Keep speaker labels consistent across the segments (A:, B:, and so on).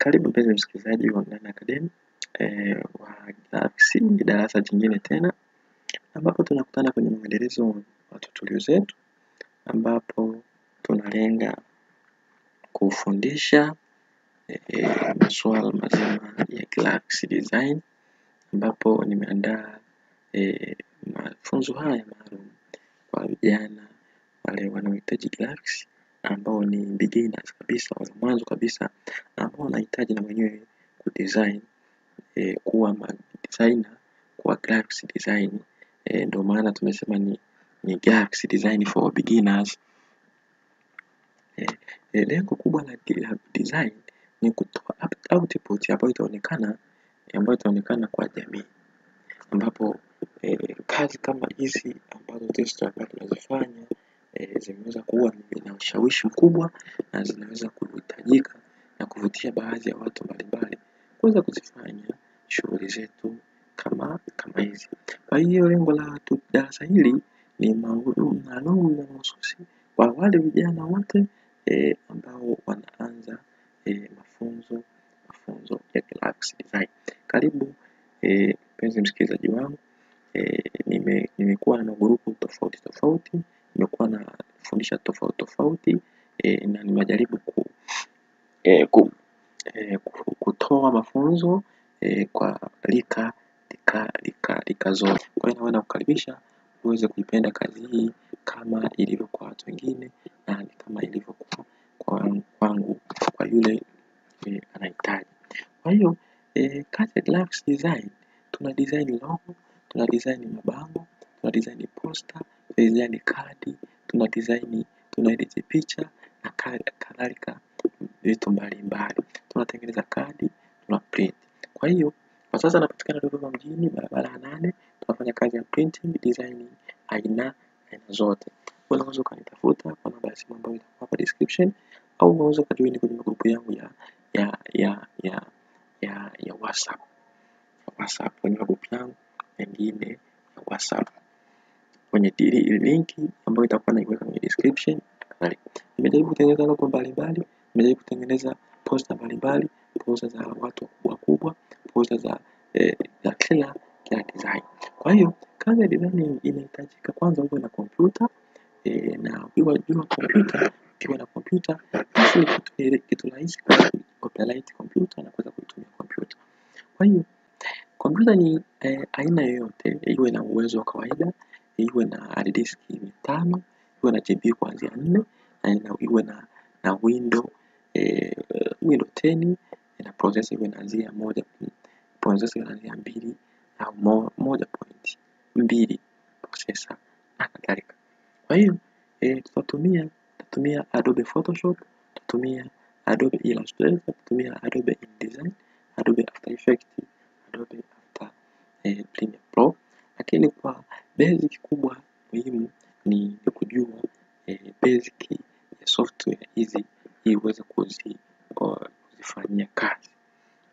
A: Karibu mpenzi msikilizaji wa Online Academy wa graphics, ni darasa jingine tena ambapo tunakutana kwenye mwendelezo wa tutorial zetu, ambapo tunalenga kufundisha masuala mazima ya graphics design, ambapo nimeandaa mafunzo haya maalum kwa vijana wale wanaohitaji graphics, ambao ni beginners kabisa, wa mwanzo kabisa, ambao wanahitaji na wenyewe kudesign, kuwa designer kwa graphics design. Ndio maana tumesema ni graphics design for beginners. Lengo kubwa la design ni kutoa output ambayo itaonekana kwa jamii, ambapo kazi kama hizi ambazo tunazifanya zimeweza kuwa na ushawishi mkubwa na zinaweza kuhitajika na kuvutia baadhi ya watu mbalimbali kuweza kuzifanya shughuli zetu kama hizi. Kwa hiyo lengo la darasa hili ni maalum na mahususi kwa wale vijana wote ambao wanaanza mafunzo ya graphics design. Karibu mpenzi msikilizaji wangu. Nimekuwa na grupu tofauti, nimekuwa na fundisha tofauti na nimejaribu kutoa mafunzo kwa rika zote. Kwa hiyo naona kukaribisha uweze kuipenda kazi hii kama ilivyo kwa watu wengine na kama ilivyo kwangu, kwa yule anahitaji. Kwa hiyo kazi ya graphics design, tuna design logo, tuna design mabango, tuna design poster, tuna design kadi, tuna edit picha na kadhalika, vitu mbalimbali. Tunatengeneza kadi, tuna print. Kwa hiyo kwa sasa napatikana Dodoma mjini, barabara ya 8. Tunafanya kazi ya printing, design aina zote. Unaweza ukanitafuta kwa namba ya simu ambayo itakuwa hapa description, au unaweza ukajoin kwenye grupu yangu ya WhatsApp, kwenye grupu yangu nyingine ya WhatsApp, kwenye link ambayo itakuwa naiweka kwenye description. Nimejaribu kutengeneza logo mbalimbali, nimejaribu kutengeneza poster mbalimbali, poster za watu wakubwa, poster za kila design. Kwa hiyo kazi ya design inahitajika kwanza uwe na kompyuta, na ukiwa na kompyuta ni kitu rahisi kuoperate kompyuta na kuweza kutumia kompyuta. Kwa hiyo kompyuta ni aina yoyote, iwe na uwezo wa kawaida, iwe na hard disk 5, iwe na GB kuanzia 4, na iwe na Windows 10, na processor iwe kuanzia 2 au 1.2 processor na kadhalika. Kwa hiyo tutatumia Adobe Photoshop, tutatumia Adobe Illustrator, tutatumia Adobe InDesign, Adobe After Effects, Adobe After Premiere Pro. Lakini kwa basic kubwa muhimu ni kujua basic ya software hizi ili uweze kuzifanyia kazi.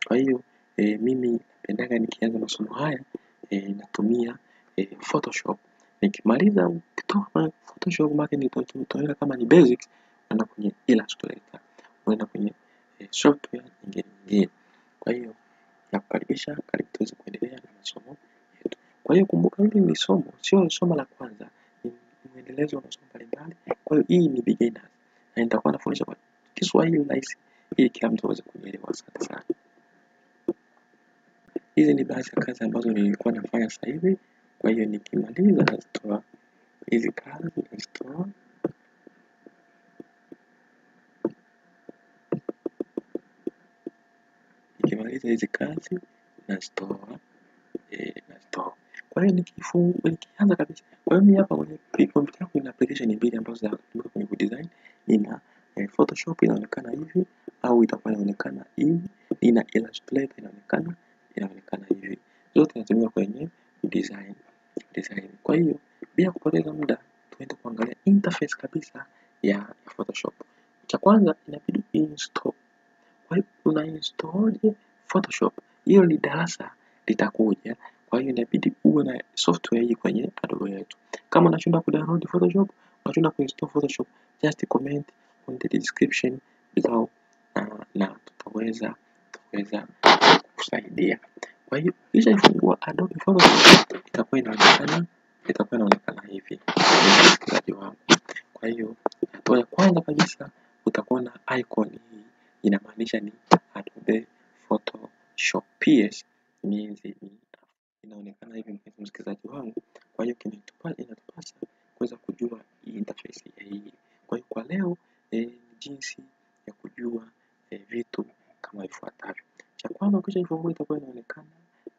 A: Kwa hiyo mimi napendaga nikianza masomo haya natumia Photoshop. Nikimaliza kutoka Photoshop maana nitaweka kama ni basics, naenda kwenye Illustrator, naenda kwenye software nyingine. Kwa hiyo nakukaribisha, karibu tuweze kuendelea na masomo yetu. Kwa hiyo kumbuka, hili ni sio somo la kwanza, ni muendelezo wa masomo mbalimbali. Kwa hiyo hii ni beginner na nitakuwa nafundisha kwa Kiswahili rahisi ili kila mtu aweze kuelewa. Asante sana. Hizi ni baadhi ya kazi ambazo nilikuwa nafanya sasa hivi. Kwa hiyo nikimaliza nazitoa hizi kazi, nazitoa. Nikimaliza hizi kazi nazitoa. Kwa hiyo nikianza kabisa. Kwa hiyo mimi hapa kwenye kompyuta yangu ina application mbili ambazo zinatumika kwenye kudesign. Ina Photoshop inaonekana hivi au itakuwa inaonekana hivi. Ina Illustrator inaonekana hivi. Zote zinatumika kwenye design. Kwa hiyo bila kupoteza muda tuende kuangalia interface kabisa ya Photoshop. Cha kwanza inabidi install. Kwa hiyo unainstall Photoshop. Hiyo ni darasa litakuja. Kwa hiyo inabidi uwe na software hii kwenye Adobe yetu. Kama unashindwa kudownload Photoshop, unashindwa kuinstall Photoshop, just comment on the description below na tutaweza kuweza kukusaidia. Kwa hiyo kisha ifungua Adobe Photoshop itakuwa inaonekana hivi msikilizaji wangu. Kwa hiyo hatua ya kwanza kabisa utakuwa na icon hii, inamaanisha ni Adobe Photoshop. PS means inaonekana hivi msikilizaji wangu. Kwa hiyo inatupasa kuweza kujua hii interface ya hii. Kwa hiyo kwa leo jinsi ya kujua vitu kama ifuatavyo. Cha kwanza ukisha ifungua itakuwa inaonekana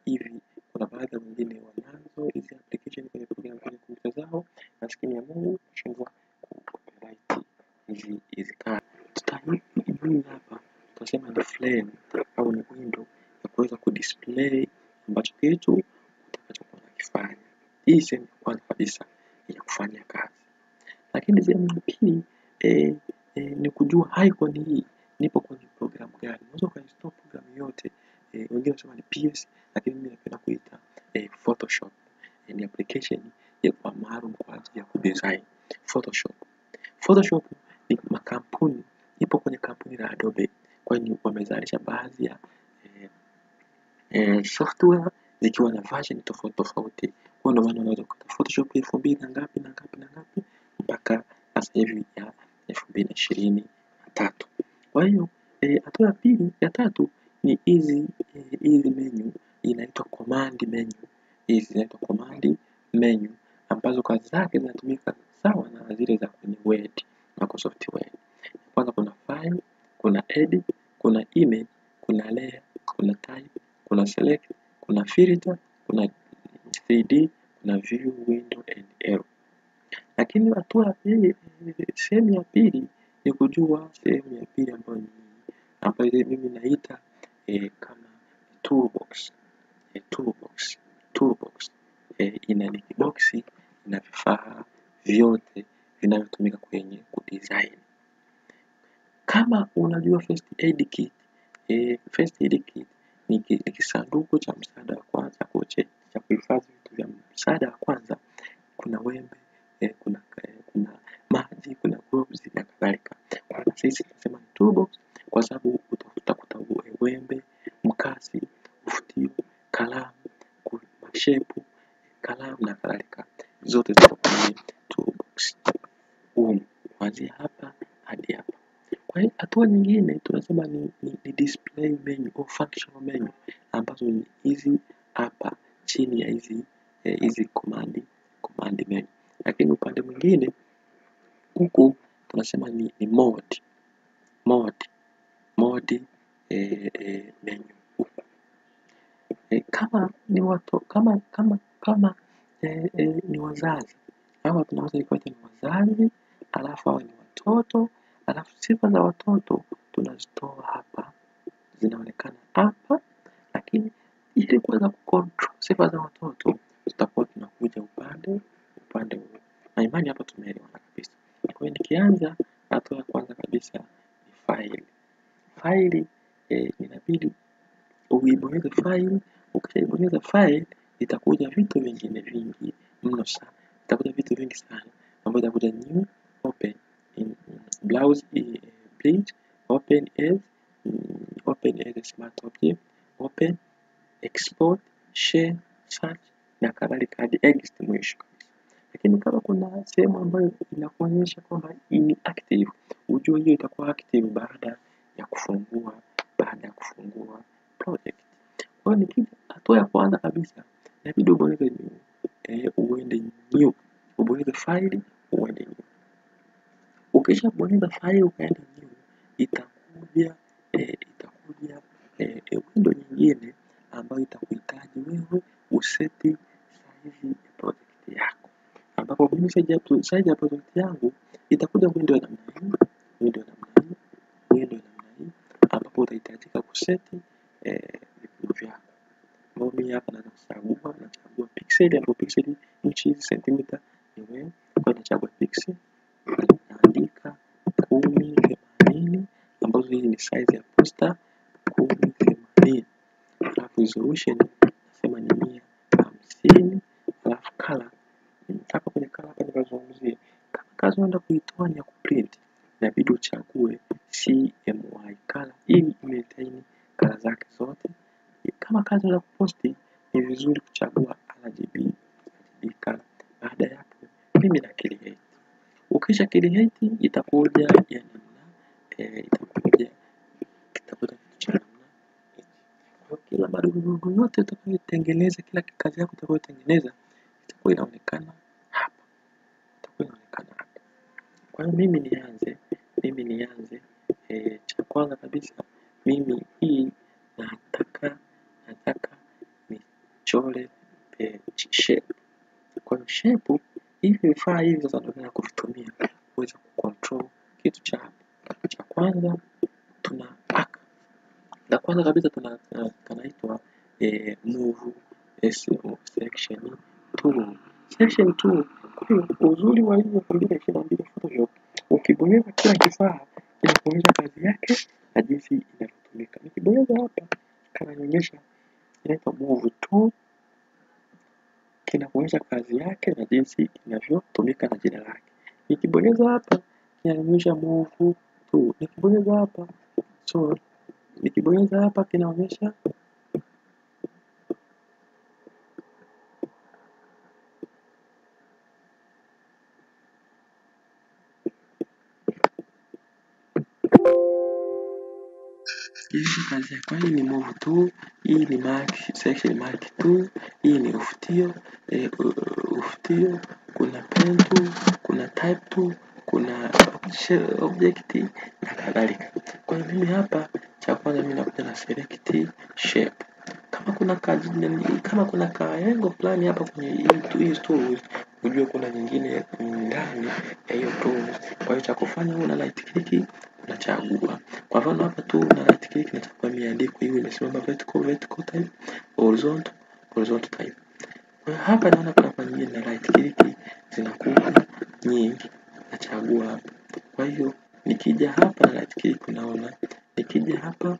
A: hivi. Kuna baadhi wengine wanazo hizi application kwenye program kwenye kompyuta zao, maskini ya Mungu shindwa kucopyright hizi kadi. Tutahii hapa tutasema ni flame au ni window ya kuweza kudisplay ambacho kitu utakachokuwa unakifanya. Hii sehemu ya kwanza kabisa ya kufanya kazi. Lakini sehemu ya pili ni kujua icon hii nipo kwenye program gani. Unaweza ukainstall program yote, wengine wanasema ni PS, lakini mimi napenda kuita Photoshop. Ni application ya kwa maalum kwa ajili ya kudesign. Photoshop ni makampuni, ipo kwenye kampuni la Adobe. Kwa hiyo wamezalisha baadhi ya software zikiwa na version tofauti. Kwa ndio maana unaweza kukuta Photoshop 2000 na ngapi na ngapi na ngapi mpaka sasa hivi ya 2023. Kwa hiyo hatua ya pili ya tatu ni hizi menu inaitwa command menu. Hizi zinaitwa command menu ambazo kazi zake zinatumika sawa na zile za kwenye Word, Microsoft Word. Kwanza kuna file, kuna edit, kuna image, kuna layer, kuna type, kuna select, kuna filter, kuna 3D, kuna view, window and arrow. Lakini hatua ya pili, sehemu ya pili ni kujua sehemu ya pili ambayo mimi naita kama toolbox. Toolbox ina ni kiboksi, ina vifaa vyote vinavyotumika kwenye kudesign. Kama unajua first aid kit, first aid kit ni kisanduku cha msaada wa kwanza cha kuhifadhi vitu vya msaada wa kwanza. Kuna wembe, kuna maji, kuna gloves na kadhalika. Kwa sisi tunasema toolbox kwa sababu utakuta wembe, mkasi, ufutio, kalamu, mashepu, kalamu na kadhalika. Zote ziko kwenye toolbox. Kuanzia hapa hadi hapa. Kwa hiyo hatua nyingine tunasema ni display menu au functional menu ambazo ni hizi hapa chini ya hizi command menu. Lakini upande mwingine huku tunasema ni mode menu huku. Kama ni watu kama ni wazazi, hawa tunaweza kuita ni wazazi, alafu hawa ni watoto, alafu sifa za watoto tunazitoa hapa, zinaonekana hapa. Lakini ili kuweza kucontrol sifa za watoto tutakuwa tunakuja upande huu. Na imani hapa tumeelewana kabisa. Kwa hiyo nikianza hatua ya kwanza kabisa ni file. Inabidi uibonyeze file. Ukishaibonyeza file itakuja vitu vingine vingi mno sana. Itakuja vitu vingi sana ambapo itakuja new, open, browse, print, open as smart object, open, export, share, search na kadhalika hadi exit mwisho kabisa. Lakini kama kuna sehemu ambayo inakuonyesha kwamba ni active, ujue hiyo itakuwa active baada ya kufungua project. Kwa hiyo nikija hatua ya kwanza kabisa inabidi ubonyeze uende new, ubonyeze file uende new. Ukisha bonyeza file ukaenda new, itakuja window nyingine ambayo itakuhitaji wewe useti size ya project yako. Ambapo mimi size ya project yangu itakuja window ya namna hii, ambapo utahitajika kuseti vitu vyako. Mimi hapa nachagua pixel, ambapo pixel inchi, centimeter ni wewe. Kwa nachagua pixel, naandika 1080 ambazo hii ni size ya poster 1080. Alafu resolution nasema ni 150. Alafu color, hapa kwenye color hapa nimezungumzia kama kazi unaenda kuitoa ni ya kuprint, inabidi uchague CMY color ili maintain nakala zake zote. Kama kazi za kuposti ni vizuri kuchagua RGB color. Baada ya hapo mimi na create. Ukisha create itakuja ya namna itakuja cha namna kwa kila madudu yote utakayotengeneza, kila kazi yako utakayotengeneza itakuwa inaonekana hapa. Itakuwa inaonekana hapa. Kwa hiyo mimi nianze cha kwanza kabisa mimi hii nataka nichore shape. Kwa hiyo shape hivi vifaa hivi sasa tunataka kuvitumia kuweza kucontrol kitu cha hapa. Cha kwanza tuna la kwanza kabisa kanaitwa move section tool. Section 2 kwa hiyo uzuri wa hiyo 2022 Photoshop, ukibonyeza kila kifaa inakuonyesha kazi yake na jinsi inavyotumika. Nikibonyeza hapa kananionyesha inaitwa move tool, kinakuonyesha kazi yake na jinsi inavyotumika na jina lake. Nikibonyeza hapa kinaonyesha move tool. Nikibonyeza hapa kinaonyesha kazi yake. Kwa hii ni move tool, hii ni mark section mark tool, hii ni ufutio, kuna pen tool, kuna type tool, kuna object na kadhalika. Kwa hiyo mimi hapa cha kwanza mimi nakuja na select shape. Kama kuna kaengo fulani hapa kwenye hii tool, unajua kuna nyingine ndani ya hiyo tool. Kwa hiyo cha kufanya una right click unachagua. Kwa mfano hapa tu una right click nachagua miandiko hiyo imesimama vertical type, horizontal type. Kwa hiyo hapa naona kuna nyingine na right click zinakuwa nyingi, nachagua hapa. Kwa hiyo nikija hapa na right click unaona, nikija hapa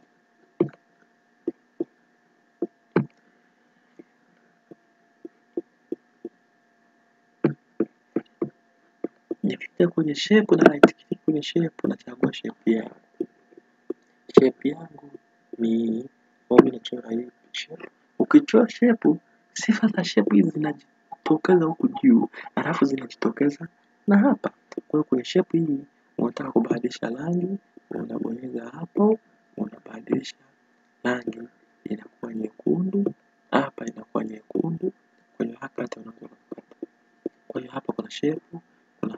A: kwenye shape na right click kwenye shape nachagua shape yangu. Shape yangu ni nachora hii shape. Ukichora shape, sifa za shape hizi zinajitokeza huku juu, alafu zinajitokeza na hapa. Kwa hiyo kwenye shape hii unataka kubadilisha rangi, unabonyeza hapo, unabadilisha rangi inakuwa nyekundu, hapa inakuwa nyekundu. Kwa hiyo hapa unaweza kupata. Kwa hiyo hapa kuna shape, kuna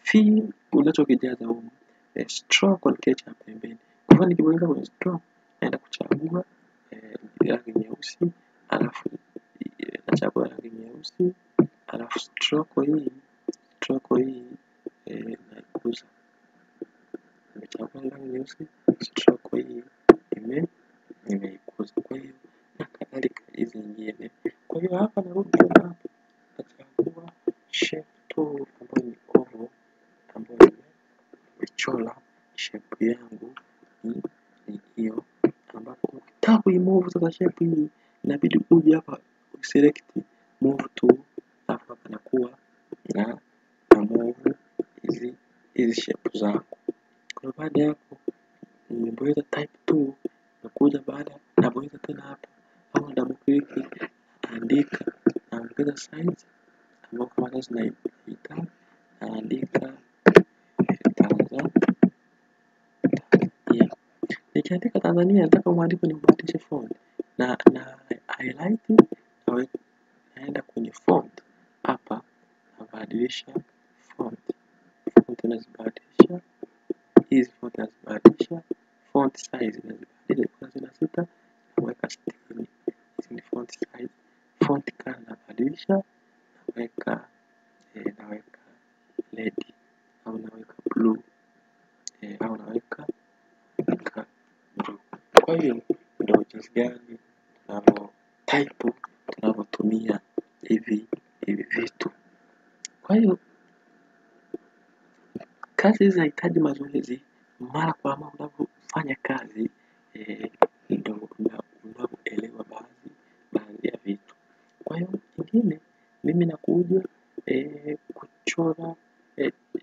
A: fill unachokijaza huko. Stroke on ketchup pembeni. Kwa hiyo nikibonyeza kwenye stroke naenda kuchagua rangi nyeusi, alafu nachagua rangi nyeusi, alafu stroke hii naikuza. Nimechagua rangi nyeusi, stroke hii nimeikuza. Kwa hiyo na kadhalika hizi nyingine. Kwa hiyo hapa narudi hapa nachagua shape tool ambayo ni oval, ambayo nimechora shape yangu ni hiyo, ambapo ukitaka kuimove sasa shape hii inabidi uje hapa select move tool, hapa panakuwa na move hizi shape zako. Kwa baada ya hapo nimebonyeza type tool, nakuja baada nabonyeza tena hapa au double click, andika naongeza size ambapo kama sasa naita naandika Tanzania. Nikiandika Tanzania nataka mwandiko nibadilishe font na highlight naenda kwenye font hapa nabadilisha font nazibadilisha hizi font nazibadilisha font size nazibadilisha kwa 16 naweka 60. Hizi ni font size. Font color nabadilisha naweka red au naweka blue au naweka blue. Kwa hiyo ndio jinsi gani tunavyotumia hivi vitu. Kwa hiyo kazi zinahitaji mazoezi mara kwa mara unapofanya kazi, ndio unavyoelewa baadhi ya vitu. Kwa hiyo kingine mimi nakuja kuchora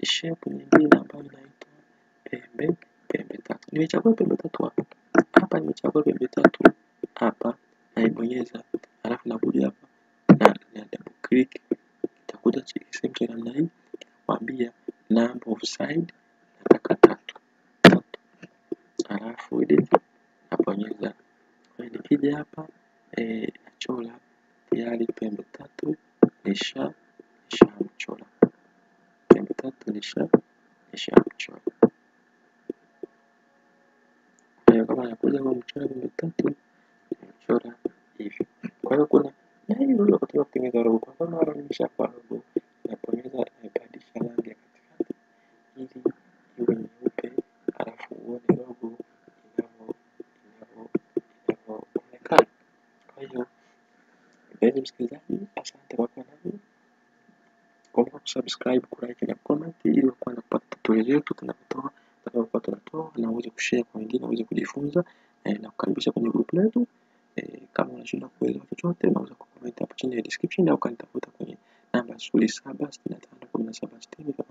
A: shape nyingine ambayo inaitwa pembe tatu. Nimechagua pembe tatu hapa nimechagua pembe tatu hapa, naibonyeza, alafu nakuja hapa na double click, itakuja sehemu ya namna hii, kwambia number of side nataka 3, alafu edit, nabonyeza. Nikija hapa nachora tayari pembe tatu, nishamchora pembe tatu, nishamchora. Kama nakuja kwa mchora pembe tatu, nimechora hivi. Kwa hiyo kuna na hii ndio katika kutengeneza logo. Kwa mfano hapa nimeshapa logo, nabonyeza, nabadilisha rangi ya katikati ili iwe nyeupe, alafu uone logo inavyoonekana. Kwa hiyo mpenzi msikilizaji, asante kwa kuwa nami. Kumbuka kusubscribe, kulike na comment ili uwe unapata tutorial yetu tunapotoa na uweze kushare kwa wengine waweze kujifunza, na kukaribisha kwenye group letu. Kama unashindwa kuelewa chochote, unaweza kucomment hapo chini ya description au kanitafuta kwenye namba 07651760.